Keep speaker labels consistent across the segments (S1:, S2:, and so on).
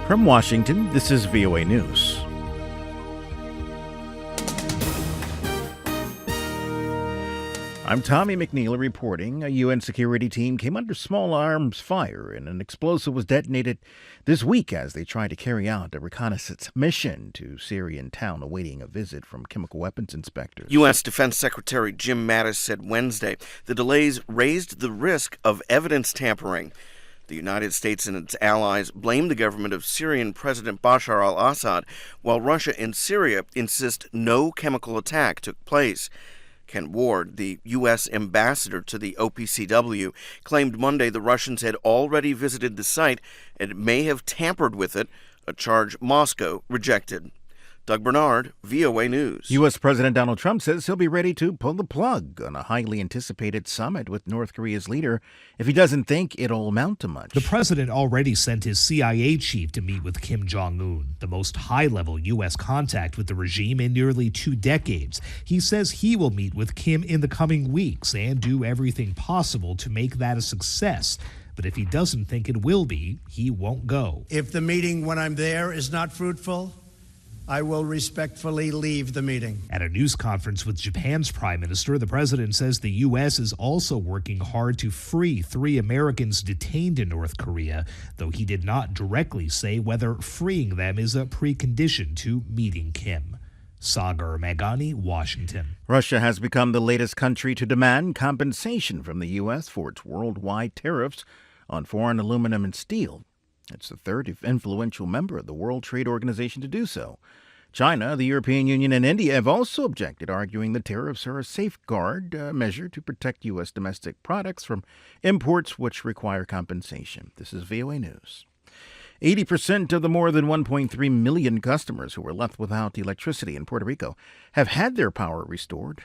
S1: From Washington, this is VOA News. I'm Tommy McNeil reporting. A UN security team came under small arms fire and an explosive was detonated this week as they tried to carry out a reconnaissance mission to Syrian town awaiting a visit from chemical weapons inspectors.
S2: U.S. Defense Secretary Jim Mattis said Wednesday the delays raised the risk of evidence tampering. The United States and its allies blame the government of Syrian President Bashar al-Assad, while Russia and Syria insist no chemical attack took place. Ken Ward, the U.S. ambassador to the OPCW, claimed Monday the Russians had already visited the site and may have tampered with it, a charge Moscow rejected. Doug Bernard, VOA News.
S1: U.S. President Donald Trump says he'll be ready to pull the plug on a highly anticipated summit with North Korea's leader if he doesn't think it'll amount to much.
S3: The president already sent his CIA chief to meet with Kim Jongun, the most high-level U.S. contact with the regime in nearly 2 decades. He says he will meet with Kim in the coming weeks and do everything possible to make that a success. But if he doesn't think it will be, he won't go.
S4: If the meeting when I'm there is not fruitful, I will respectfully leave the meeting.
S3: At a news conference with Japan's prime minister, the president says the U.S. is also working hard to free 3 Americans detained in North Korea, though he did not directly say whether freeing them is a precondition to meeting Kim. Sagar Meghani, Washington.
S1: Russia has become the latest country to demand compensation from the U.S. for its worldwide tariffs on foreign aluminum and steel. It's the third influential member of the World Trade Organization to do so. China, the European Union, and India have also objected, arguing the tariffs are a safeguard measure to protect U.S. domestic products from imports which require compensation. This is VOA News. 80% of the more than 1.3 million customers who were left without electricity in Puerto Rico have had their power restored.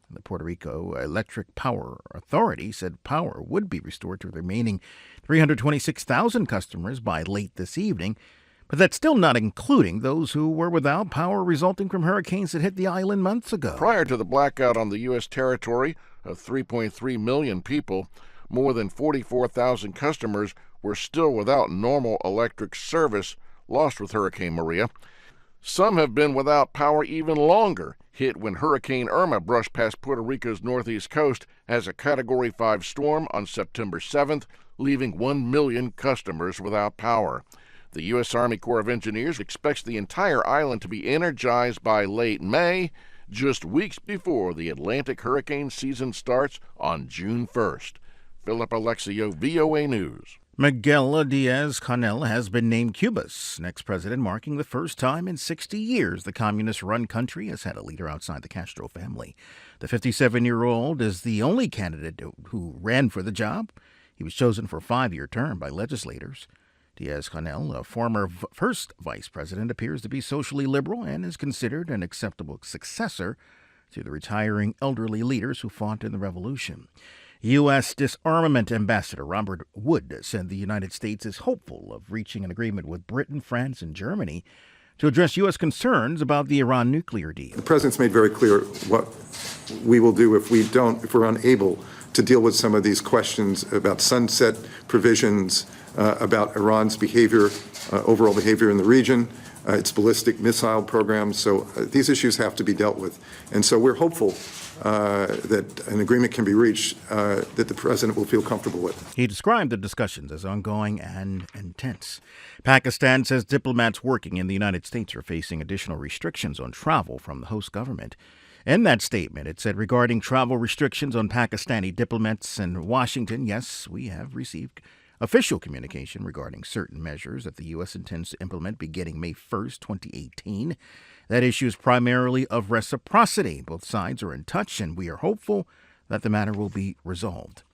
S1: The Puerto Rico Electric Power Authority said power would be restored to the remaining 326,000 customers by late this evening, but that's still not including those who were without power resulting from hurricanes that hit the island months ago.
S5: Prior to the blackout on the U.S. territory of 3.3 million people, more than 44,000 customers were still without normal electric service lost with Hurricane Maria. Some have been without power even longer, hit when Hurricane Irma brushed past Puerto Rico's northeast coast as a Category 5 storm on September 7th, leaving 1 million customers without power. The U.S. Army Corps of Engineers expects the entire island to be energized by late May, just weeks before the Atlantic hurricane season starts on June 1st. Philip Alexio, VOA News.
S1: Miguel Diaz-Canel has been named Cubas' next president, marking the first time in 60 years the communist-run country has had a leader outside the Castro family. The 57-year-old is the only candidate who ran for the job. He was chosen for a 5-year term by legislators. Diaz-Canel, a former first vice president, appears to be socially liberal and is considered an acceptable successor to the retiring elderly leaders who fought in the revolution. U.S. Disarmament Ambassador Robert Wood said the United States is hopeful of reaching an agreement with Britain, France, and Germany to address U.S. concerns about the Iran nuclear deal.
S6: The president's made very clear what we will do if we're unable to deal with some of these questions about sunset provisions, about Iran's behavior, overall behavior in the region, its ballistic missile program. So these issues have to be dealt with. And so we're hopeful that an agreement can be reached that the president will feel comfortable with.
S1: He described the discussions as ongoing and intense. Pakistan says diplomats working in the United States are facing additional restrictions on travel from the host government. In that statement, it said regarding travel restrictions on Pakistani diplomats in Washington, yes, we have received official communication regarding certain measures that the U.S. intends to implement beginning May 1st, 2018. That issue is primarily of reciprocity. Both sides are in touch, and we are hopeful that the matter will be resolved.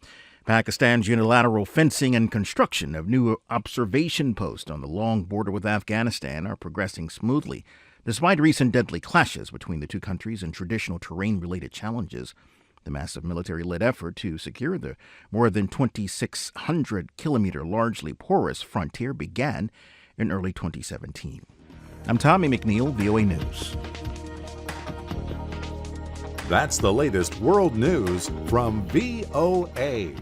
S1: Pakistan's unilateral fencing and construction of new observation posts on the long border with Afghanistan are progressing smoothly, despite recent deadly clashes between the two countries and traditional terrain-related challenges. The massive military-led effort to secure the more than 2,600-kilometer largely porous frontier began in early 2017. I'm Tommy McNeil, VOA News.
S7: That's the latest world news from VOA.